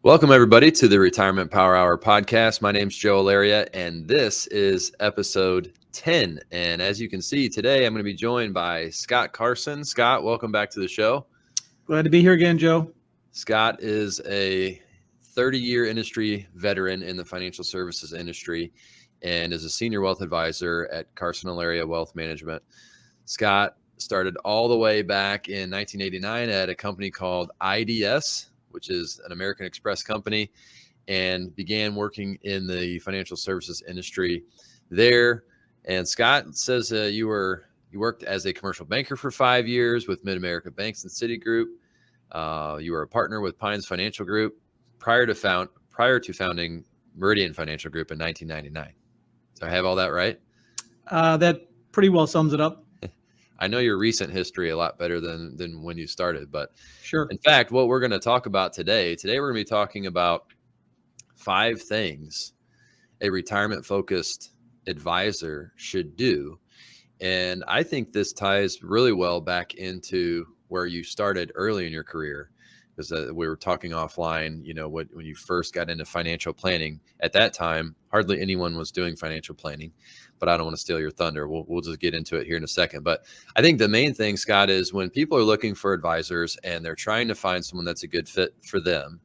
Welcome, everybody, to the Retirement Power Hour podcast. My name's Joe Allaria, and this is episode 10. And as you can see, today I'm going to be joined by Scott Carson. Scott, welcome back to the show. Glad to be here again, Joe. Scott is a 30-year industry veteran in the financial services industry and is a senior wealth advisor at CarsonAllaria Wealth Management. Scott started all the way back in 1989 at a company called IDS, which is an American Express company, and began working in the financial services industry there. And Scott says you worked as a commercial banker for 5 years with Mid-America Banks and Citigroup. You were a partner with Pines Financial Group prior to founding Meridian Financial Group in 1999. So I have all that right? That pretty well sums it up. I know your recent history a lot better than when you started, but sure. In fact, what we're going to talk about today we're going to be talking about 5 things a retirement-focused advisor should do. And I think this ties really well back into where you started early in your career, because we were talking offline, when you first got into financial planning. At that time, hardly anyone was doing financial planning, but I don't want to steal your thunder. We'll just get into it here in a second. But I think the main thing, Scott, is when people are looking for advisors and they're trying to find someone that's a good fit for them,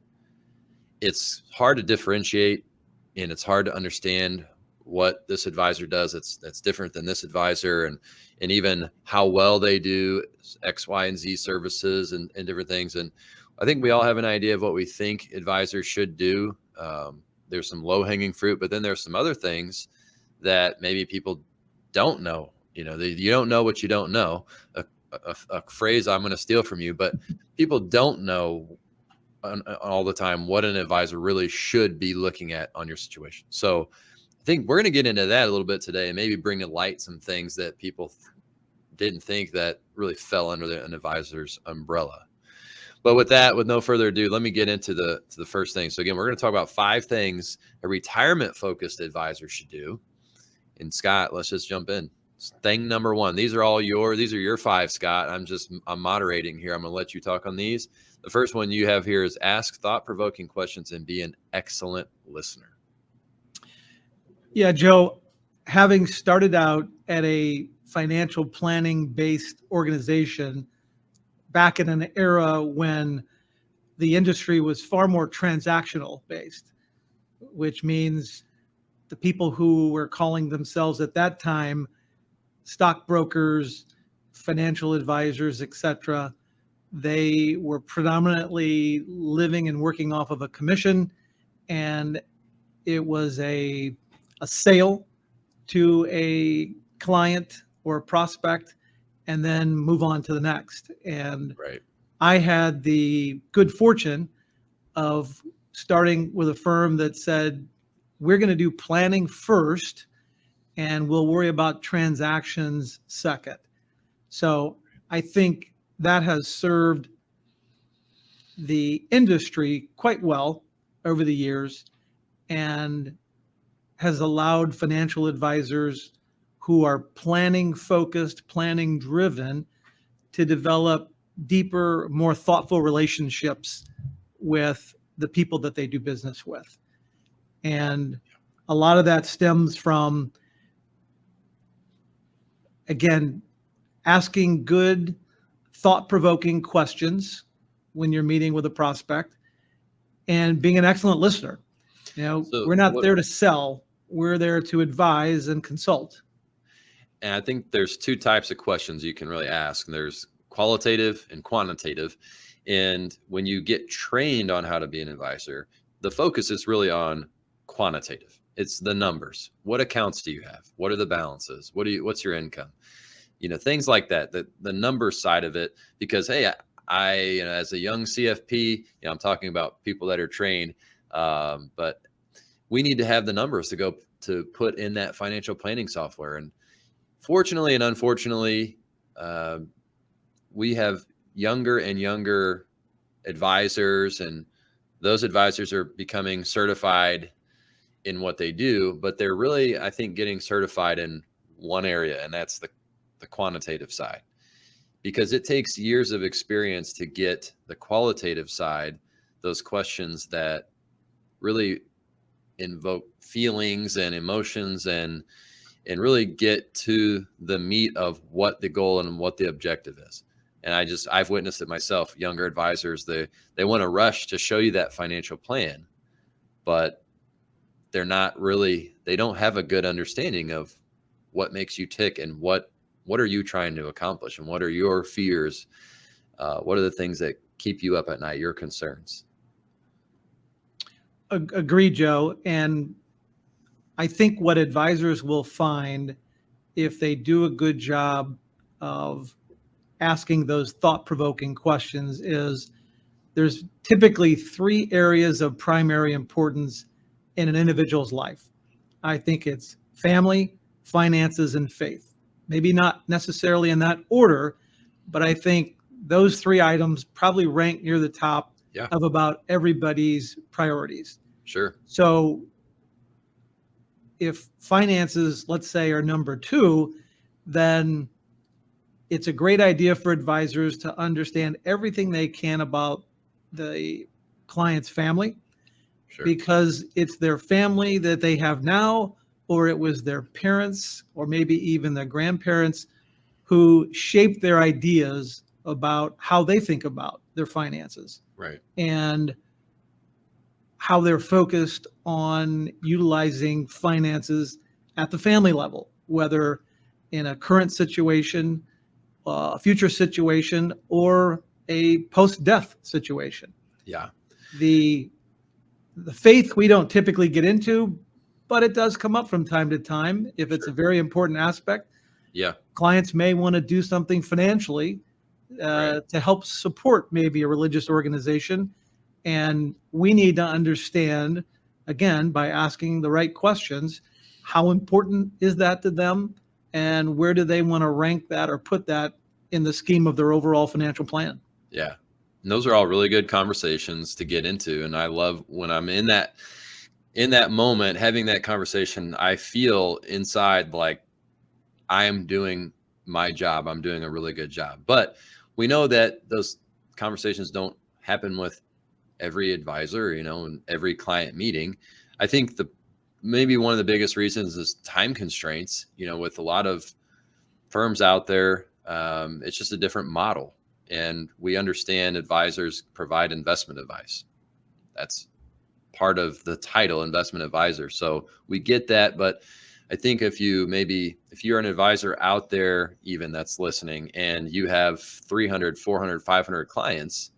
it's hard to differentiate and it's hard to understand what this advisor does that's different than this advisor, and even how well they do X, Y, and Z services and different things. And I think we all have an idea of what we think advisors should do. There's some low-hanging fruit, but then there's some other things that maybe people don't know. You don't know what you don't know. A phrase I'm going to steal from you, but people don't know all the time what an advisor really should be looking at on your situation. So I think we're going to get into that a little bit today and maybe bring to light some things that people didn't think that really fell under an advisor's umbrella. But with no further ado, let me get into the first thing. So again, we're going to talk about 5 things a retirement-focused advisor should do. And Scott, let's just jump in. Thing number 1. These are your 5, Scott. I'm moderating here. I'm going to let you talk on these. The first one you have here is ask thought-provoking questions and be an excellent listener. Yeah, Joe, having started out at a financial planning based organization back in an era when the industry was far more transactional based, which means the people who were calling themselves at that time stockbrokers, financial advisors, etc., they were predominantly living and working off of a commission, and it was a sale to a client or a prospect and then move on to the next. And right. I had the good fortune of starting with a firm that said, we're going to do planning first and we'll worry about transactions second. So I think that has served the industry quite well over the years and has allowed financial advisors who are planning focused, planning driven, to develop deeper, more thoughtful relationships with the people that they do business with. And a lot of that stems from, again, asking good, thought-provoking questions when you're meeting with a prospect and being an excellent listener. We're not there to sell. We're there to advise and consult. And I think there's 2 types of questions you can really ask. There's qualitative and quantitative. And when you get trained on how to be an advisor, the focus is really on quantitative. It's the numbers. What accounts do you have? What are the balances? What's your income? Things like that, the number side of it, because, hey, I as a young CFP, I'm talking about people that are trained, but we need to have the numbers to put in that financial planning software. And fortunately and unfortunately, we have younger and younger advisors, and those advisors are becoming certified in what they do, but they're really, I think, getting certified in one area, and that's the quantitative side, because it takes years of experience to get the qualitative side, those questions that really invoke feelings and emotions and really get to the meat of what the goal and what the objective is. And I've witnessed it myself. Younger advisors, they want to rush to show you that financial plan, but they don't have a good understanding of what makes you tick and what are you trying to accomplish and what are your fears? What are the things that keep you up at night, your concerns? Agreed, Joe. And I think what advisors will find if they do a good job of asking those thought-provoking questions is there's typically 3 areas of primary importance in an individual's life. I think it's family, finances, and faith. Maybe not necessarily in that order, but I think those 3 items probably rank near the top of about everybody's priorities. Sure. So if finances, let's say, are number 2, then it's a great idea for advisors to understand everything they can about the client's family, because it's their family that they have now, or it was their parents, or maybe even their grandparents who shaped their ideas about how they think about their finances. Right. And how they're focused on utilizing finances at the family level, whether in a current situation, a future situation, or a post-death situation. Yeah. The faith we don't typically get into, but it does come up from time to time if it's a very important aspect. Yeah. Clients may want to do something financially to help support maybe a religious organization. And we need to understand, again, by asking the right questions, how important is that to them? And where do they want to rank that or put that in the scheme of their overall financial plan? Yeah. And those are all really good conversations to get into. And I love when I'm in that moment, having that conversation, I feel inside like I am doing my job. I'm doing a really good job. But we know that those conversations don't happen with every advisor, and every client meeting. I think maybe one of the biggest reasons is time constraints, with a lot of firms out there. It's just a different model. And we understand advisors provide investment advice. That's part of the title, investment advisor. So we get that. But I think if you're an advisor out there, even that's listening, and you have 300, 400, 500 clients,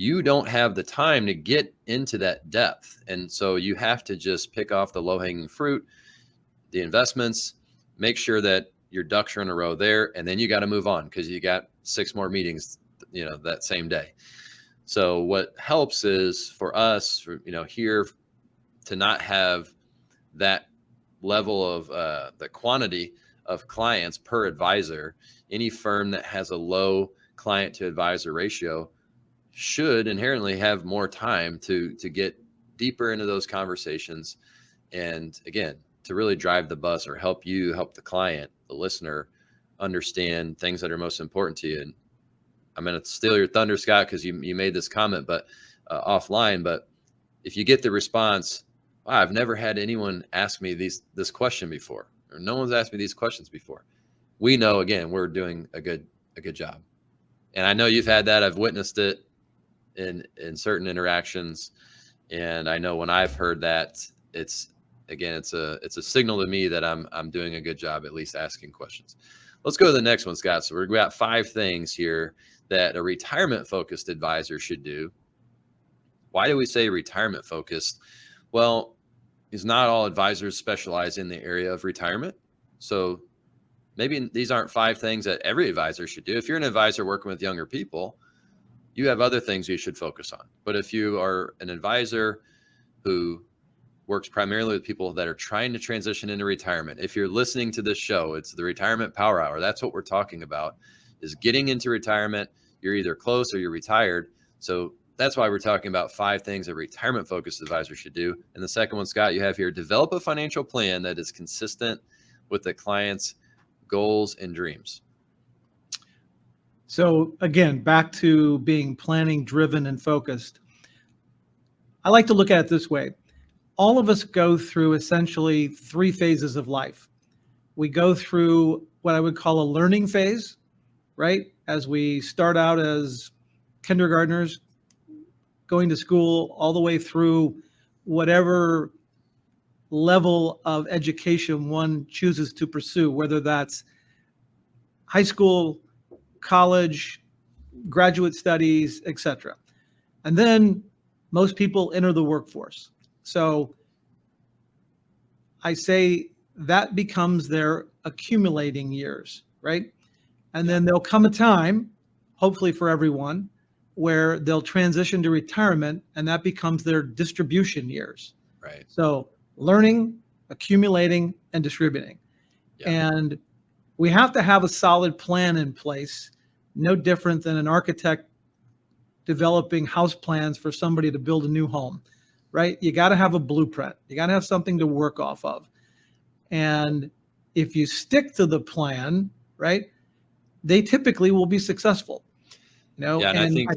you don't have the time to get into that depth. And so you have to just pick off the low-hanging fruit, the investments, make sure that your ducks are in a row there, and then you got to move on because you got 6 more meetings, that same day. So what helps is for us, here to not have that level of the quantity of clients per advisor. Any firm that has a low client to advisor ratio should inherently have more time to get deeper into those conversations. And again, to really drive the bus or help the client, the listener, understand things that are most important to you. And I'm going to steal your thunder, Scott, because you made this comment, but offline. But if you get the response, wow, I've never had anyone ask me this question before, or no one's asked me these questions before, we know, again, we're doing a good job. And I know you've had that. I've witnessed it in certain interactions. And I know when I've heard that, it's a signal to me that I'm doing a good job, at least asking questions. Let's go to the next one, Scott. So we've got 5 things here that a retirement-focused advisor should do. Why do we say retirement-focused? Well, because not all advisors specialize in the area of retirement. So maybe these aren't 5 things that every advisor should do. If you're an advisor working with younger people, you have other things you should focus on. But if you are an advisor who works primarily with people that are trying to transition into retirement, if you're listening to this show, it's the Retirement Power Hour. That's what we're talking about, is getting into retirement. You're either close or you're retired. So that's why we're talking about 5 things a retirement-focused advisor should do. And the second one, Scott, you have here, develop a financial plan that is consistent with the client's goals and dreams. So again, back to being planning driven and focused. I like to look at it this way. All of us go through essentially 3 phases of life. We go through what I would call a learning phase, right? As we start out as kindergartners, going to school all the way through whatever level of education one chooses to pursue, whether that's high school, college, graduate studies, etc. And then most people enter the workforce. So I say that becomes their accumulating years, right? And then there'll come a time, hopefully for everyone, where they'll transition to retirement, and that becomes their distribution years. Right. So learning, accumulating, and distributing. Yeah. And we have to have a solid plan in place, no different than an architect developing house plans for somebody to build a new home, right? You got to have a blueprint. You got to have something to work off of. And if you stick to the plan, right, they typically will be successul. Yeah, and I think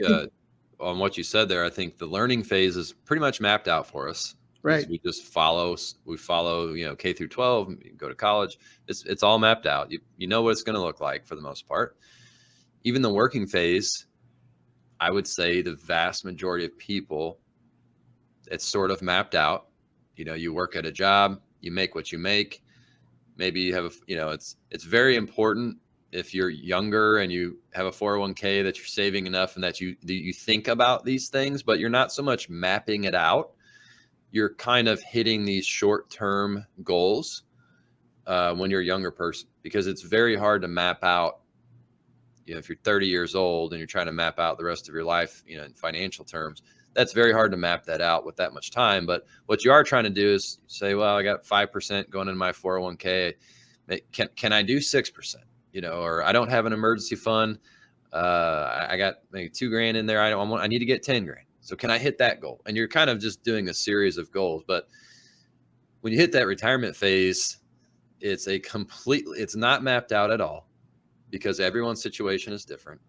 on what you said there, I think the learning phase is pretty much mapped out for us. Right. We just follow, K through 12, go to college. It's all mapped out. You know what it's going to look like for the most part. Even the working phase, I would say the vast majority of people, it's sort of mapped out. You work at a job, you make what you make. Maybe you have, it's very important if you're younger and you have a 401k that you're saving enough and that you think about these things, but you're not so much mapping it out. You're kind of hitting these short-term goals when you're a younger person, because it's very hard to map out. If you're 30 years old and you're trying to map out the rest of your life, in financial terms, that's very hard to map that out with that much time. But what you are trying to do is say, well, I got 5% going in my 401k. Can I do 6%? Or I don't have an emergency fund. I got maybe $2,000 in there. I need to get 10 grand. So can I hit that goal? And you're kind of just doing a series of goals. But when you hit that retirement phase, it's not mapped out at all, because everyone's situation is different.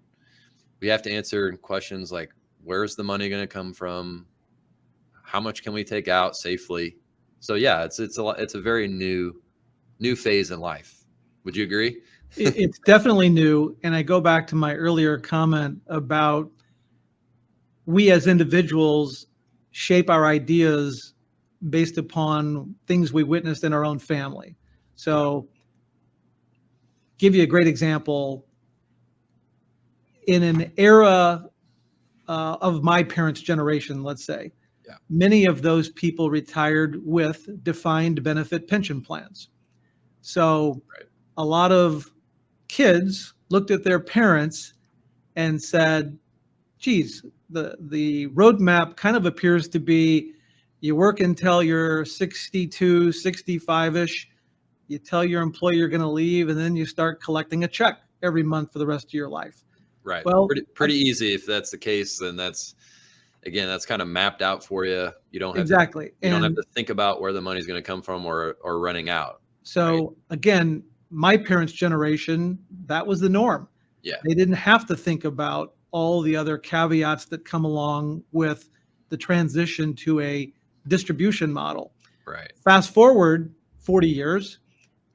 We have to answer questions like, where's the money going to come from? How much can we take out safely? So yeah, it's a very new phase in life. Would you agree? It's definitely new. And I go back to my earlier comment about we as individuals shape our ideas based upon things we witnessed in our own family. So give you a great example. In an era of my parents' generation, let's say, many of those people retired with defined benefit pension plans. So a lot of kids looked at their parents and said, geez, the roadmap kind of appears to be you work until you're 62, 65-ish, you tell your employer you're going to leave, and then you start collecting a check every month for the rest of your life. Right. Well, pretty easy. If that's the case, then that's kind of mapped out for you. You don't have exactly. You don't have to think about where the money's going to come from or running out. So again, my parents' generation, that was the norm. Yeah. They didn't have to think about all the other caveats that come along with the transition to a distribution model. Right. Fast forward 40 years,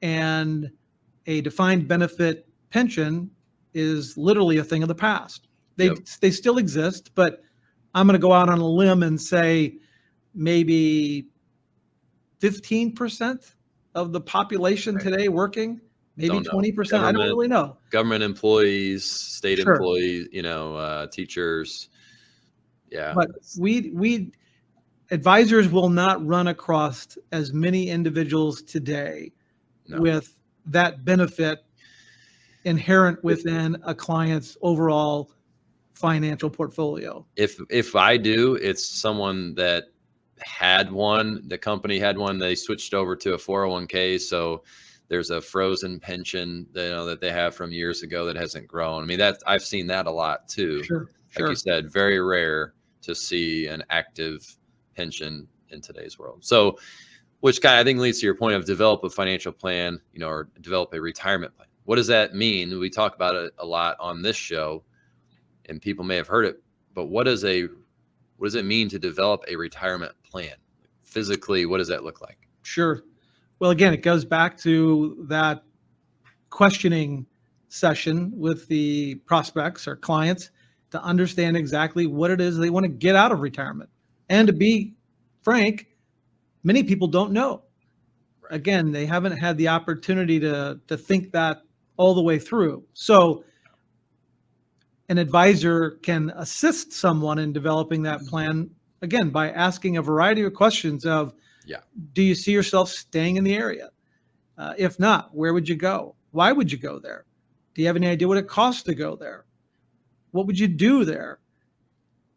and a defined benefit pension is literally a thing of the past. They still exist, but I'm going to go out on a limb and say maybe 15% of the population today working, maybe 20%. I don't really know. Government employees, state employees, teachers. Yeah. But we advisors will not run across as many individuals today with that benefit inherent within a client's overall financial portfolio. If I do, it's someone that had one, the company had one, they switched over to a 401k. So there's a frozen pension that they have from years ago that hasn't grown. I mean, I've seen that a lot too. Sure. Like you said, very rare to see an active pension in today's world. So, which kind of, I think, leads to your point of develop a financial plan, or develop a retirement plan. What does that mean? We talk about it a lot on this show, and people may have heard it, but what does a What does it mean to develop a retirement plan? Physically, what does that look like? Sure. Well, again, it goes back to that questioning session with the prospects or clients to understand exactly what it is they want to get out of retirement. And to be frank, many people don't know. Right. Again, they haven't had the opportunity to think that all the way through. So an advisor can assist someone in developing that plan, again, by asking a variety of questions of, Yeah. do you see yourself staying in the area? If not, where would you go? Why would you go there? Do you have any idea what it costs to go there? What would you do there?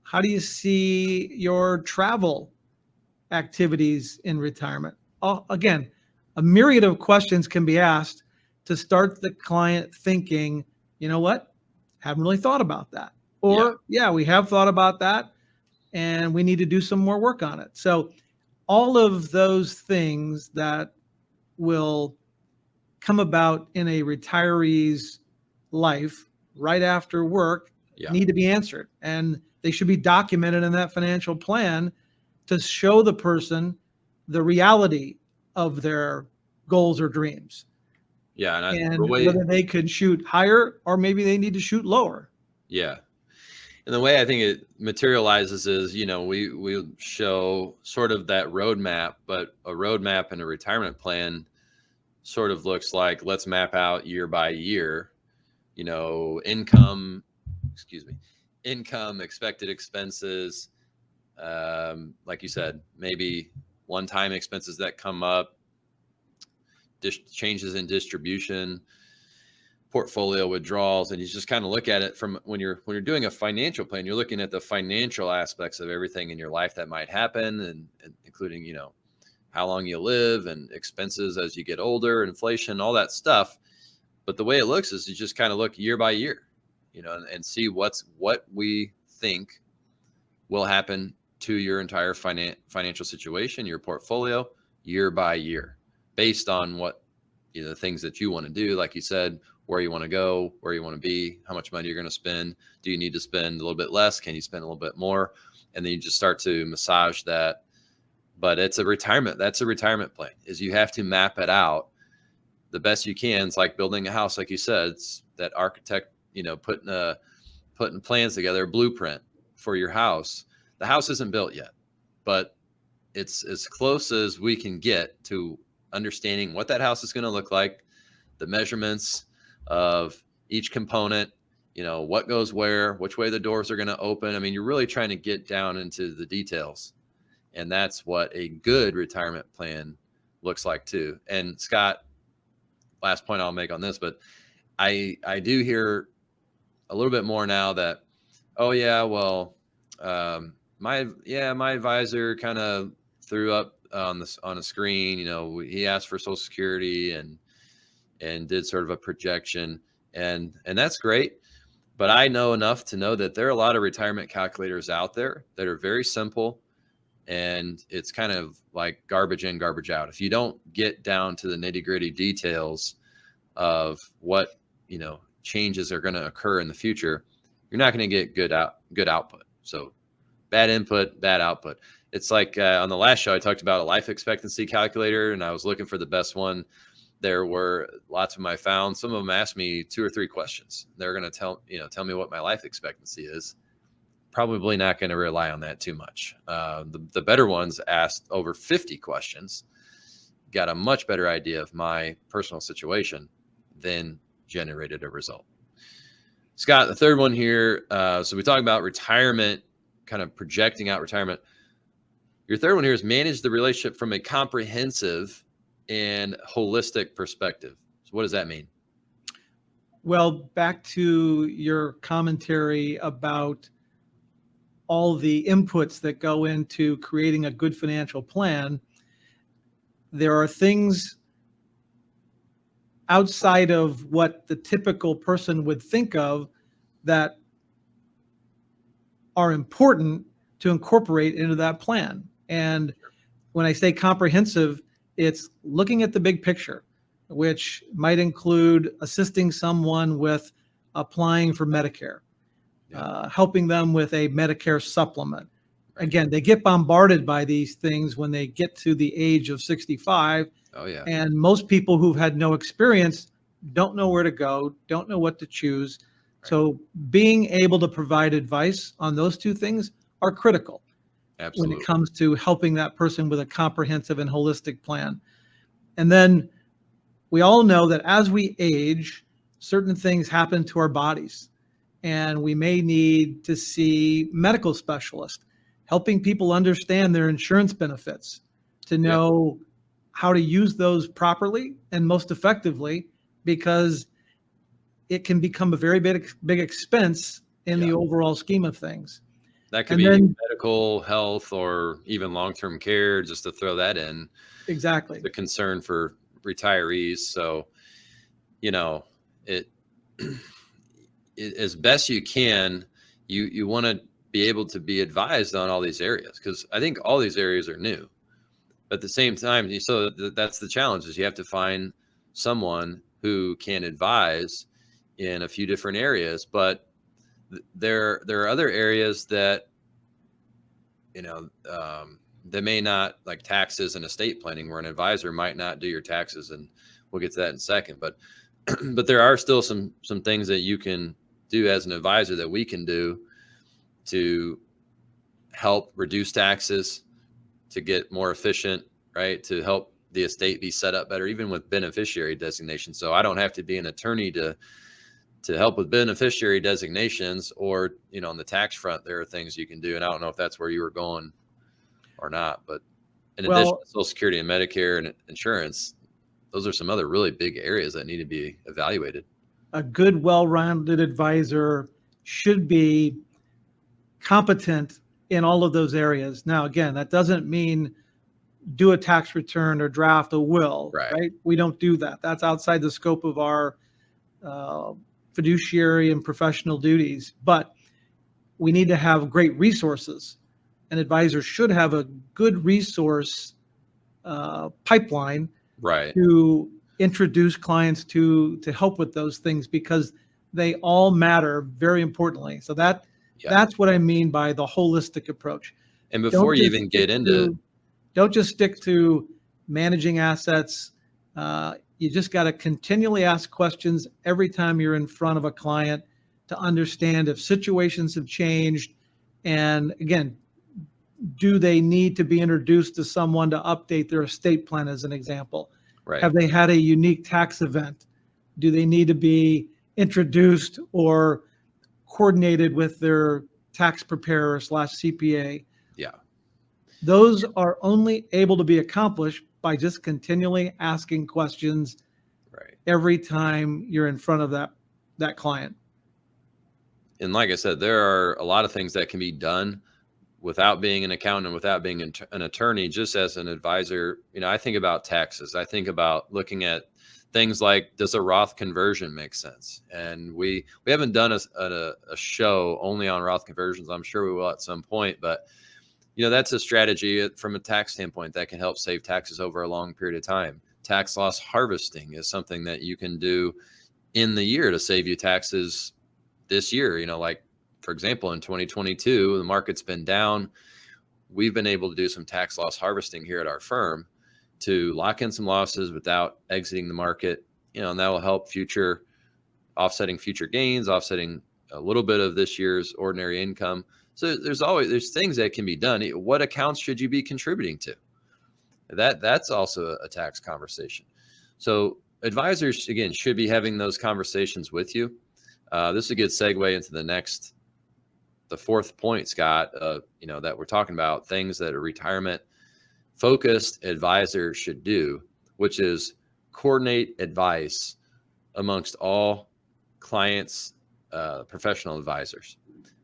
How do you see your travel activities in retirement? Again, a myriad of questions can be asked to start the client thinking, you know what? Haven't really thought about that. Or, yeah, we have thought about that and we need to do some more work on it. So all of those things that will come about in a retiree's life right after work need to be answered. And they should be documented in that financial plan to show the person the reality of their goals or dreams. Yeah. And whether they could shoot higher or maybe they need to shoot lower. Yeah. And the way I think it materializes is, we show sort of that roadmap, but a roadmap and a retirement plan sort of looks like, let's map out year by year, income, expected expenses, like you said, maybe one-time expenses that come up, changes in distribution, portfolio withdrawals, and you just kind of look at it from when you're doing a financial plan, you're looking at the financial aspects of everything in your life that might happen, and including, how long you live and expenses as you get older, inflation, all that stuff. But the way it looks is you just kind of look year by year, and see what we think will happen to your entire financial situation, your portfolio, year by year, based on what, the things that you want to do, like you said, where you want to go, where you want to be, how much money you're going to spend. Do you need to spend a little bit less? Can you spend a little bit more? And then you just start to massage that. But that's a retirement plan, is you have to map it out the best you can. It's like building a house, like you said. It's that architect, putting plans together, a blueprint for your house. The house isn't built yet, but it's as close as we can get to understanding what that house is going to look like, the measurements of each component, what goes where, which way the doors are going to open. I mean, you're really trying to get down into the details. And that's what a good retirement plan looks like too. And Scott, last point I'll make on this, but I do hear a little bit more now that, oh yeah, well, my advisor kind of threw up on a screen, he asked for Social Security and did sort of a projection, and that's great. But I know enough to know that there are a lot of retirement calculators out there that are very simple. And it's kind of like garbage in, garbage out. If you don't get down to the nitty gritty details of what, changes are going to occur in the future, you're not going to get good output. So bad input, bad output. It's like on the last show, I talked about a life expectancy calculator, and I was looking for the best one. There were lots of them I found. Some of them asked me 2 or 3 questions. They're going to tell me what my life expectancy is. Probably not going to rely on that too much. The better ones asked over 50 questions, got a much better idea of my personal situation, then generated a result. Scott, the third one here. So we talk about retirement, kind of projecting out retirement. Your third one here is manage the relationship from a comprehensive and holistic perspective. So what does that mean? Well, back to your commentary about all the inputs that go into creating a good financial plan, there are things outside of what the typical person would think of that are important to incorporate into that plan. And when I say comprehensive, it's looking at the big picture, which might include assisting someone with applying for Medicare, helping them with a Medicare supplement, Again, they get bombarded by these things when they get to the age of 65. Oh yeah. And most people who've had no experience don't know where to go, don't know what to choose. Right. So being able to provide advice on those two things are critical. Absolutely. When it comes to helping that person with a comprehensive and holistic plan. And then we all know that as we age, certain things happen to our bodies, and we may need to see medical specialists helping people understand their insurance benefits, to know how to use those properly and most effectively, because it can become a very big expense in the overall scheme of things. That could be medical, health, or even long-term care, just to throw that in. Exactly. The concern for retirees. So, it as best you can, you want to be able to be advised on all these areas, because I think all these areas are new. But at the same time, so that's the challenge, is you have to find someone who can advise in a few different areas. But there are other areas that, they may not, like taxes and estate planning, where an advisor might not do your taxes, and we'll get to that in a second. But but there are still some things that you can do as an advisor, that we can do to help reduce taxes, to get more efficient, right? To help the estate be set up better, even with beneficiary designation. So I don't have to be an attorney to help with beneficiary designations, or, on the tax front, there are things you can do. And I don't know if that's where you were going or not, but in addition to Social Security and Medicare and insurance, those are some other really big areas that need to be evaluated. A good, well-rounded advisor should be competent in all of those areas. Now, again, that doesn't mean do a tax return or draft a will, right? We don't do that. That's outside the scope of our fiduciary and professional duties. But we need to have great resources. An advisor should have a good resource pipeline, to introduce clients to help with those things, because they all matter very importantly. So that's what I mean by the holistic approach. And before you even get into, don't just stick to managing assets. You just got to continually ask questions every time you're in front of a client, to understand if situations have changed. And again, do they need to be introduced to someone to update their estate plan, as an example? Have they had a unique tax event? Do they need to be introduced or coordinated with their tax preparer / CPA? Those are only able to be accomplished by just continually asking questions every time you're in front of that client. And like I said, there are a lot of things that can be done without being an accountant, without being an attorney, just as an advisor. I think about taxes. I think about looking at things like, does a Roth conversion make sense? And we haven't done a show only on Roth conversions. I'm sure we will at some point, but that's a strategy from a tax standpoint that can help save taxes over a long period of time. Tax loss harvesting is something that you can do in the year to save you taxes this year. Like, for example, in 2022, the market's been down. We've been able to do some tax loss harvesting here at our firm to lock in some losses without exiting the market, and that will help offsetting future gains, offsetting a little bit of this year's ordinary income. So there's things that can be done. What accounts should you be contributing to? That's also a tax conversation. So advisors, again, should be having those conversations with you. This is a good segue into the fourth point, Scott, that we're talking about, things that a retirement focused advisor should do, which is coordinate advice amongst all clients, professional advisors.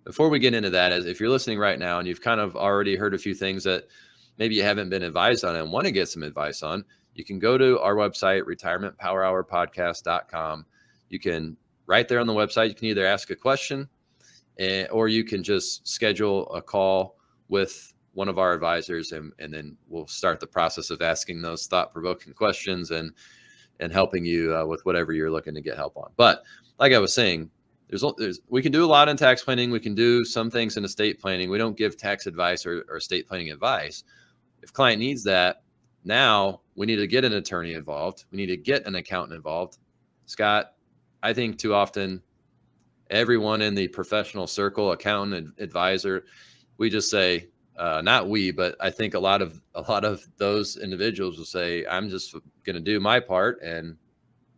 Before we get into that, as if you're listening right now and you've kind of already heard a few things that maybe you haven't been advised on and want to get some advice on, you can go to our website, retirementpowerhourpodcast.com. You can, right there on the website, you can either ask a question, or you can just schedule a call with one of our advisors, and then we'll start the process of asking those thought-provoking questions and helping you with whatever you're looking to get help on. But like I was saying, we can do a lot in tax planning. We can do some things in estate planning. We don't give tax advice or estate planning advice. If client needs that, now we need to get an attorney involved. We need to get an accountant involved. Scott, I think too often everyone in the professional circle, accountant, advisor, we just say, not we, but I think a lot of those individuals will say, I'm just going to do my part and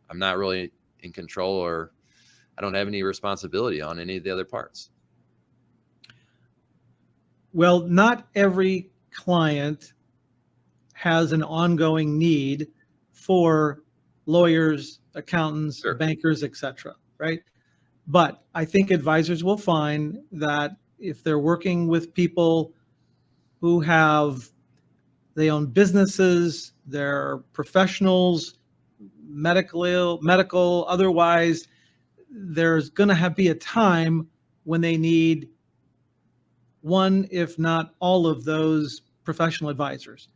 I'm not really in control, or I don't have any responsibility on any of the other parts. Well, not every client has an ongoing need for lawyers, accountants, Sure. bankers, etc., right? But I think advisors will find that if they're working with people who they own businesses, they're professionals, medical, otherwise, there's going to be a time when they need one, if not all of those professional advisors.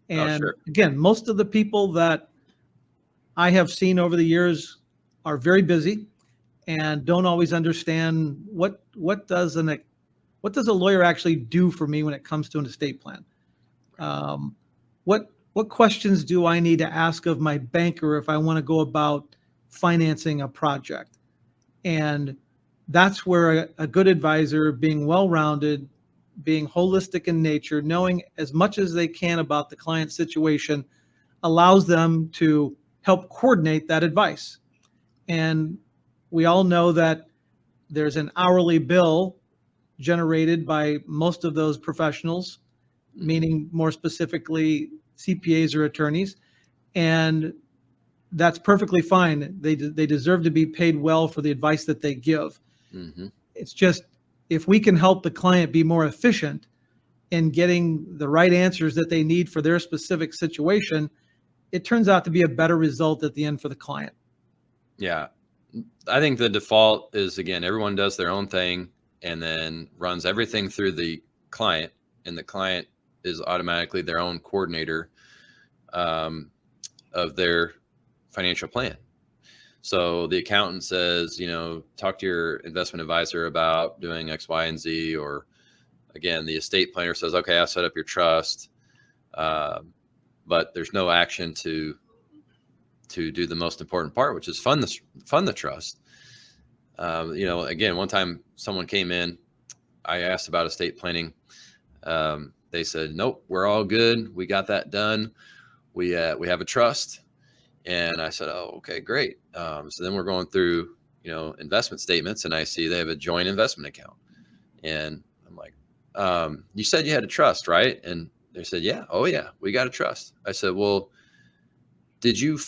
And sure. Again, most of the people that I have seen over the years are very busy and don't always understand what does a lawyer actually do for me when it comes to an estate plan. What questions do I need to ask of my banker if I want to go about financing a project? And that's where a good advisor, being well-rounded, being holistic in nature, knowing as much as they can about the client's situation, allows them to help coordinate that advice. And we all know that there's an hourly bill generated by most of those professionals, meaning more specifically CPAs or attorneys, and that's perfectly fine. They deserve to be paid well for the advice that they give. Mm-hmm. It's just, if we can help the client be more efficient in getting the right answers that they need for their specific situation, it turns out to be a better result at the end for the client. Yeah. I think the default is, again, everyone does their own thing and then runs everything through the client, and the client is automatically their own coordinator of their financial plan. So the accountant says, talk to your investment advisor about doing X, Y, and Z. Or again, the estate planner says, okay, I'll set up your trust. But there's no action to do the most important part, which is fund the trust. Again, one time someone came in, I asked about estate planning. They said, nope, we're all good. We got that done. We have a trust. And I said, oh, okay, great. So then we're going through, investment statements, and I see they have a joint investment account. And I'm like, you said you had a trust, right? And they said, yeah. Oh yeah, we got a trust. I said, well, did you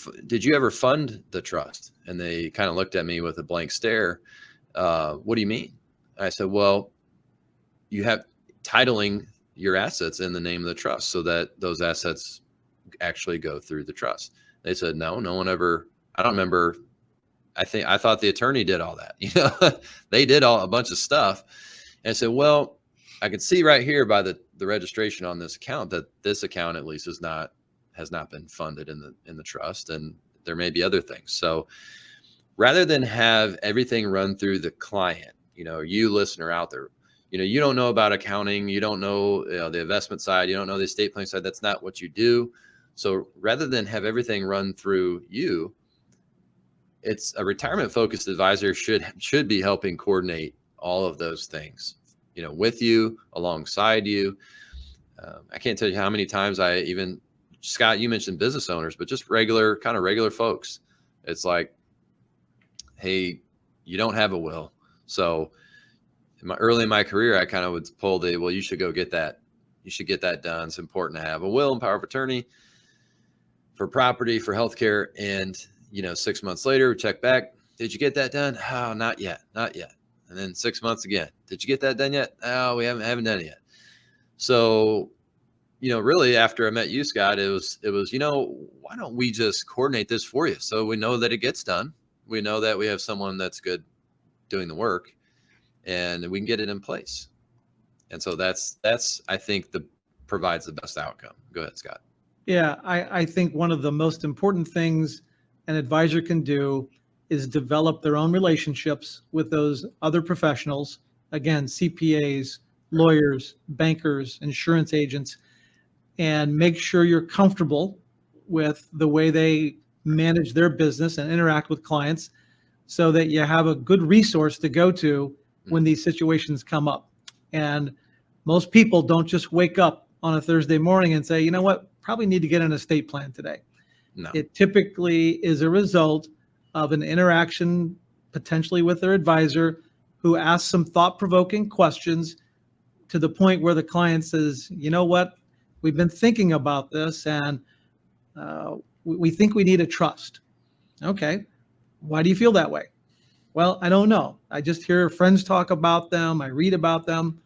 ever fund the trust? And they kind of looked at me with a blank stare. What do you mean? I said, well, you have titling your assets in the name of the trust so that those assets actually go through the trust. They said, no one ever. I don't remember. I thought the attorney did all that. They did a bunch of stuff. And I said, well, I can see right here by the registration on this account that this account at least has not been funded in the trust, and there may be other things. So rather than have everything run through the client, you listener out there, you don't know about accounting, you don't know, the investment side, you don't know the estate planning side. That's not what you do. So rather than have everything run through you, it's a retirement focused advisor should be helping coordinate all of those things, with you, alongside you. I can't tell you how many times Scott, you mentioned business owners, but just regular folks. It's like, hey, you don't have a will. So early in my career, I kind of would pull well, you should go get that. You should get that done. It's important to have a will and power of attorney for property, for healthcare. And, 6 months later, we check back. Did you get that done? Oh, not yet. And then 6 months again. Did you get that done yet? Oh, we haven't done it yet. So, really after I met you, Scott, it was, why don't we just coordinate this for you? So we know that it gets done. We know that we have someone that's good doing the work, and we can get it in place. And so that's, I think, provides the best outcome. Go ahead, Scott. Yeah, I think one of the most important things an advisor can do is develop their own relationships with those other professionals, again, CPAs, lawyers, bankers, insurance agents, and make sure you're comfortable with the way they manage their business and interact with clients so that you have a good resource to go to when these situations come up. And most people don't just wake up on a Thursday morning and say, you know what, probably need to get an estate plan today. No. It typically is a result of an interaction potentially with their advisor who asks some thought-provoking questions to the point where the client says, you know what, we've been thinking about this and we think we need a trust. Okay, why do you feel that way? Well, I don't know. I just hear friends talk about them. I read about them.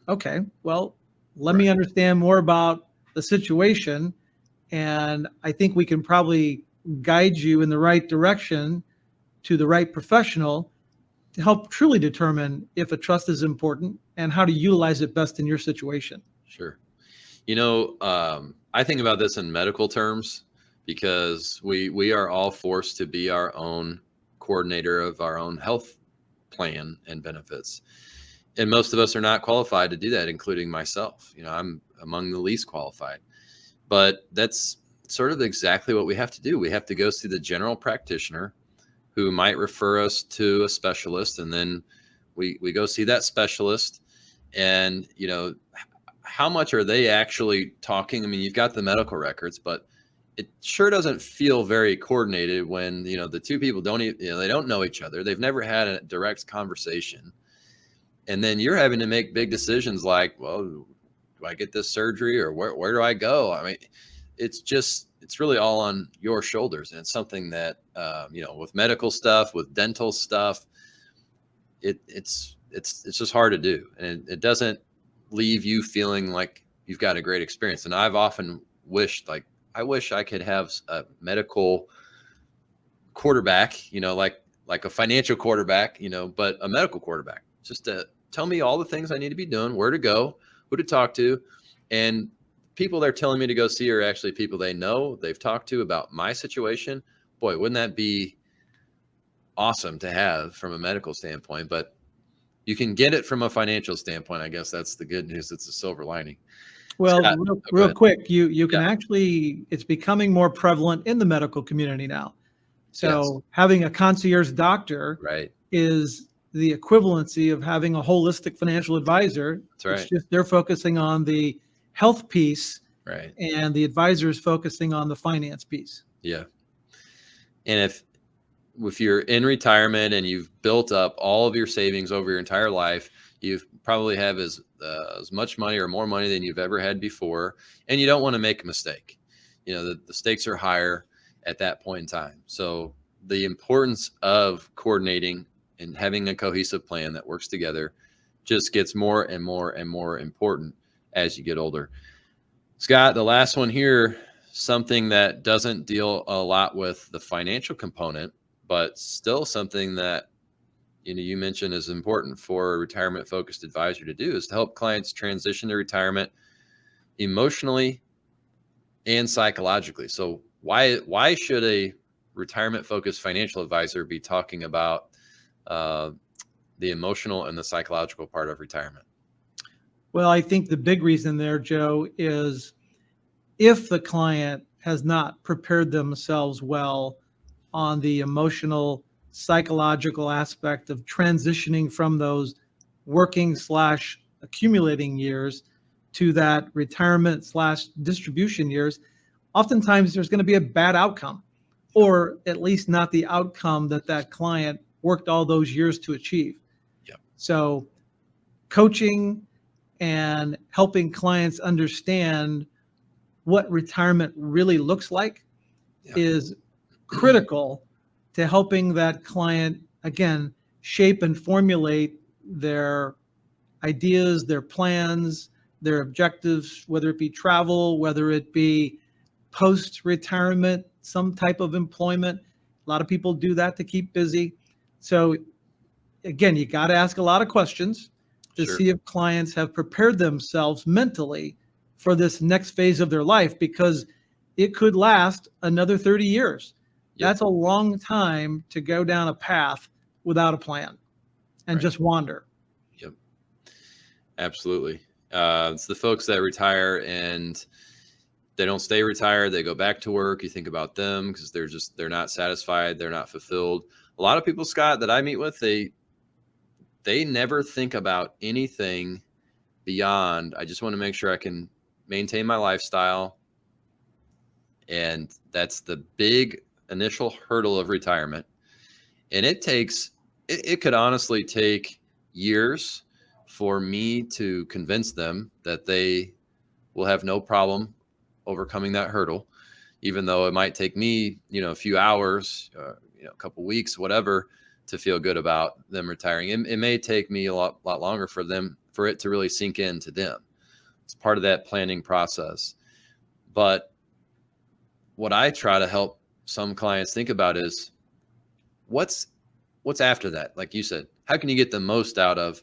Okay, well, let me understand more about the situation. And I think we can probably guide you in the right direction to the right professional to help truly determine if a trust is important and how to utilize it best in your situation. Sure. You know, I think about this in medical terms because we are all forced to be our own coordinator of our own health plan and benefits. And most of us are not qualified to do that, including myself. You know, I'm among the least qualified. But that's sort of exactly what we have to do. We have to go see the general practitioner who might refer us to a specialist. And then we go see that specialist. And, you know, how much are they actually talking? I mean, you've got the medical records, but it sure doesn't feel very coordinated when, you know, the two people don't even, you know, they don't know each other. They've never had a direct conversation. And then you're having to make big decisions like, well, do I get this surgery or where do I go? I mean, it's really all on your shoulders. And it's something that, you know, with medical stuff, with dental stuff, it's just hard to do. And it doesn't leave you feeling like you've got a great experience. And I've often wished, like, I wish I could have a medical quarterback, you know, like a financial quarterback, you know, but a medical quarterback, just to tell me all the things I need to be doing, where to go, who to talk to. And people they're telling me to go see are actually people they know, they've talked to about my situation. Boy, wouldn't that be awesome to have from a medical standpoint? But you can get it from a financial standpoint. I guess that's the good news. It's a silver lining. Well, Scott, real quick, you can actually, it's becoming more prevalent in the medical community now. So having a concierge doctor is the equivalency of having a holistic financial advisor. That's right. It's just they're focusing on the health piece, and the advisor is focusing on the finance piece. Yeah. And if you're in retirement and you've built up all of your savings over your entire life, you probably have as much money or more money than you've ever had before, and you don't want to make a mistake. You know, the stakes are higher at that point in time. So the importance of coordinating and having a cohesive plan that works together just gets more and more and more important as you get older. Scott, the last one here, something that doesn't deal a lot with the financial component, but still something that, you know, you mentioned is important for a retirement focused advisor to do, is to help clients transition to retirement emotionally and psychologically. So why should a retirement focused financial advisor be talking about the emotional and the psychological part of retirement? Well, I think the big reason there, Joe, is if the client has not prepared themselves well on the emotional, psychological aspect of transitioning from those working/accumulating years to that retirement/distribution years, oftentimes there's going to be a bad outcome, or at least not the outcome that client worked all those years to achieve. Yep. So coaching and helping clients understand what retirement really looks like is critical to helping that client, again, shape and formulate their ideas, their plans, their objectives, whether it be travel, whether it be post-retirement, some type of employment. A lot of people do that to keep busy. So again, you got to ask a lot of questions to see if clients have prepared themselves mentally for this next phase of their life, because it could last another 30 years. Yep. That's a long time to go down a path without a plan and Right. just wander. Yep. Absolutely. It's the folks that retire and they don't stay retired. They go back to work. You think about them because they're not satisfied. They're not fulfilled. A lot of people, Scott, that I meet with, they never think about anything beyond, I just want to make sure I can maintain my lifestyle. And that's the big initial hurdle of retirement. And it could honestly take years for me to convince them that they will have no problem overcoming that hurdle, even though it might take me, a few hours, a couple weeks, whatever, to feel good about them retiring. It may take me a lot longer for it to really sink into them. It's part of that planning process. But what I try to help some clients think about is what's after that? Like you said, how can you get the most out of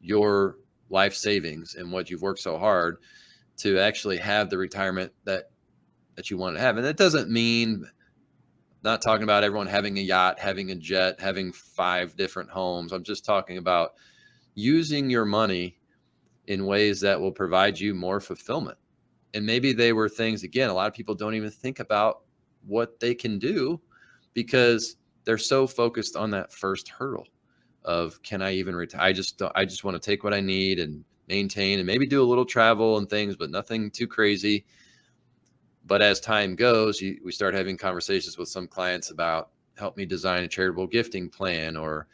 your life savings and what you've worked so hard to actually have the retirement that you want to have? And that doesn't mean, not talking about everyone having a yacht, having a jet, having 5 different homes. I'm just talking about using your money in ways that will provide you more fulfillment. And maybe they were things, again, a lot of people don't even think about what they can do because they're so focused on that first hurdle of, can I even retire? I just want to take what I need and maintain and maybe do a little travel and things, but nothing too crazy. But as time goes, we start having conversations with some clients about, help me design a charitable gifting plan, or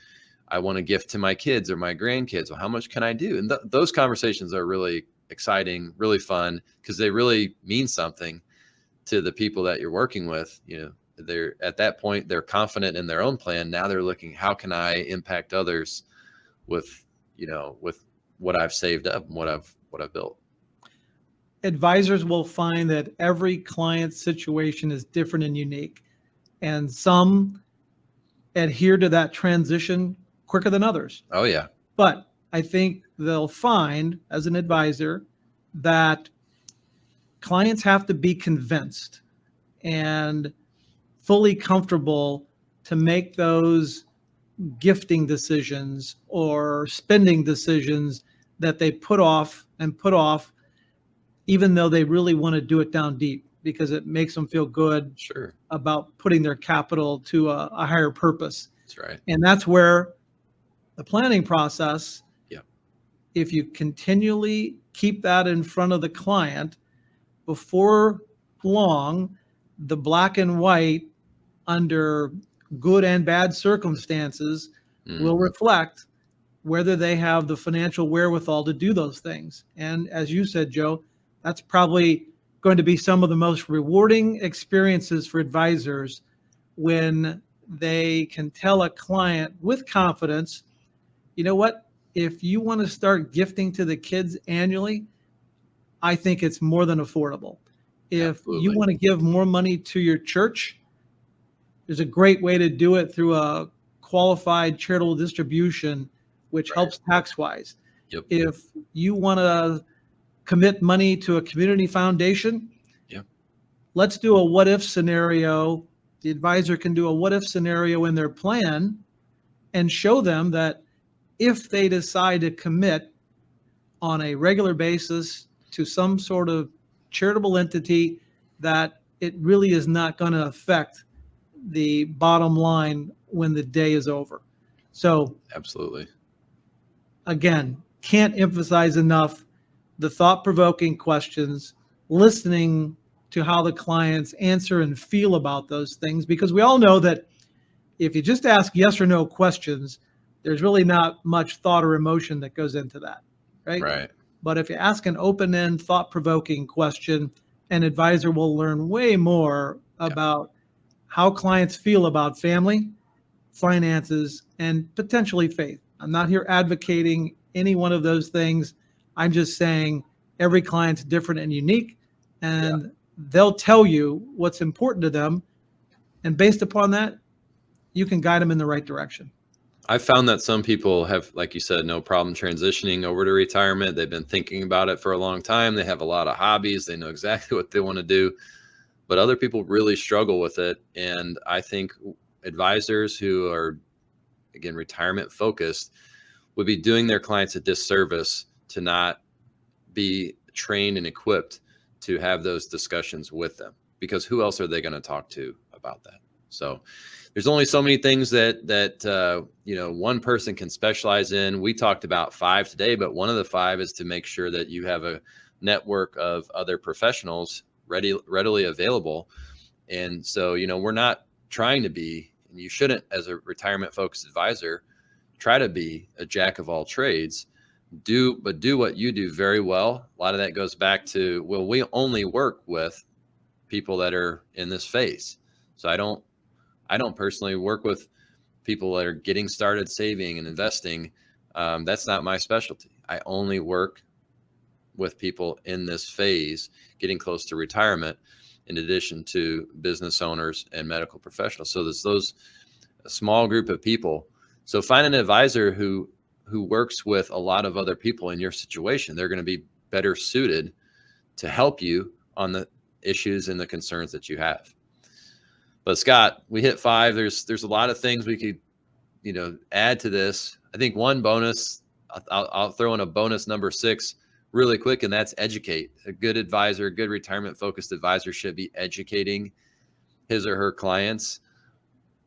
I want to gift to my kids or my grandkids. Well, how much can I do? And those conversations are really exciting, really fun, because they really mean something to the people that you're working with. They're at that point, they're confident in their own plan. Now they're looking, how can I impact others with what I've saved up and what I've built. Advisors will find that every client situation is different and unique, and some adhere to that transition quicker than others. Oh yeah. But I think they'll find, as an advisor, that clients have to be convinced and fully comfortable to make those gifting decisions or spending decisions that they put off, even though they really want to do it down deep, because it makes them feel good. Sure. About putting their capital to a higher purpose. That's right. And that's where the planning process, if you continually keep that in front of the client, before long, the black and white under good and bad circumstances will reflect whether they have the financial wherewithal to do those things. And as you said, Joe, that's probably going to be some of the most rewarding experiences for advisors, when they can tell a client with confidence, you know what, if you want to start gifting to the kids annually, I think it's more than affordable. If Absolutely. You want to give more money to your church, there's a great way to do it through a qualified charitable distribution, which helps tax-wise. Yep. If you want to commit money to a community foundation, let's do a what-if scenario. The advisor can do a what-if scenario in their plan and show them that if they decide to commit on a regular basis to some sort of charitable entity, that it really is not going to affect the bottom line when the day is over. So absolutely, again, can't emphasize enough the thought-provoking questions, listening to how the clients answer and feel about those things, because we all know that if you just ask yes or no questions, there's really not much thought or emotion that goes into that, right? Right. But if you ask an open-end, thought-provoking question, an advisor will learn way more about how clients feel about family, finances, and potentially faith. I'm not here advocating any one of those things. I'm just saying every client's different and unique, and they'll tell you what's important to them. And based upon that, you can guide them in the right direction. I've found that some people have, like you said, no problem transitioning over to retirement. They've been thinking about it for a long time. They have a lot of hobbies. They know exactly what they want to do. but other people really struggle with it. And I think advisors who are, again, retirement focused would be doing their clients a disservice to not be trained and equipped to have those discussions with them, because who else are they going to talk to about that? So there's only so many things that one person can specialize in. We talked about 5 today, but one of the 5 is to make sure that you have a network of other professionals readily available. And so, we're not trying to be, and you shouldn't, as a retirement focused advisor, try to be a jack of all trades. Do what you do very well. A lot of that goes back to, well, we only work with people that are in this phase. So I don't personally work with people that are getting started saving and investing. That's not my specialty. I only work with people in this phase, getting close to retirement, in addition to business owners and medical professionals. So there's a small group of people. So find an advisor who works with a lot of other people in your situation. They're going to be better suited to help you on the issues and the concerns that you have. But Scott, we hit 5. There's a lot of things we could, add to this. I think one bonus, I'll throw in a bonus number 6 really quick, and that's educate. A good advisor, a good retirement focused advisor should be educating his or her clients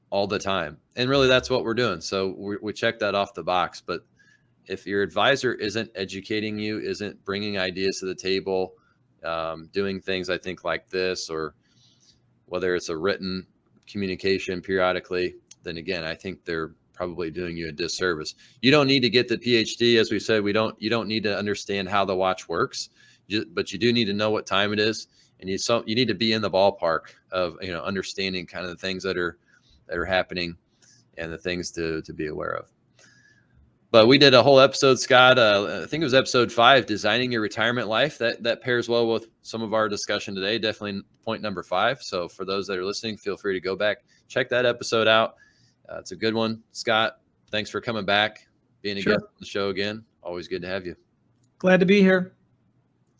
all the time. And really that's what we're doing. So we check that off the box. But if your advisor isn't educating you, isn't bringing ideas to the table, doing things, I think, like this, or whether it's a written communication periodically, then again, I think they're probably doing you a disservice. You don't need to get the PhD. As we said, you don't need to understand how the watch works, but you do need to know what time it is. And you need to be in the ballpark of, understanding kind of the things that are happening and the things to be aware of. But we did a whole episode, Scott. I think it was episode 5, designing your retirement life. That pairs well with some of our discussion today. Definitely point number 5. So for those that are listening, feel free to go back, check that episode out. It's a good one. Scott, thanks for coming back, being a guest on the show again. Always good to have you. Glad to be here.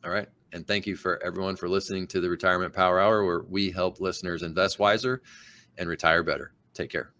All right. And thank you for everyone for listening to the Retirement Power Hour, where we help listeners invest wiser and retire better. Take care.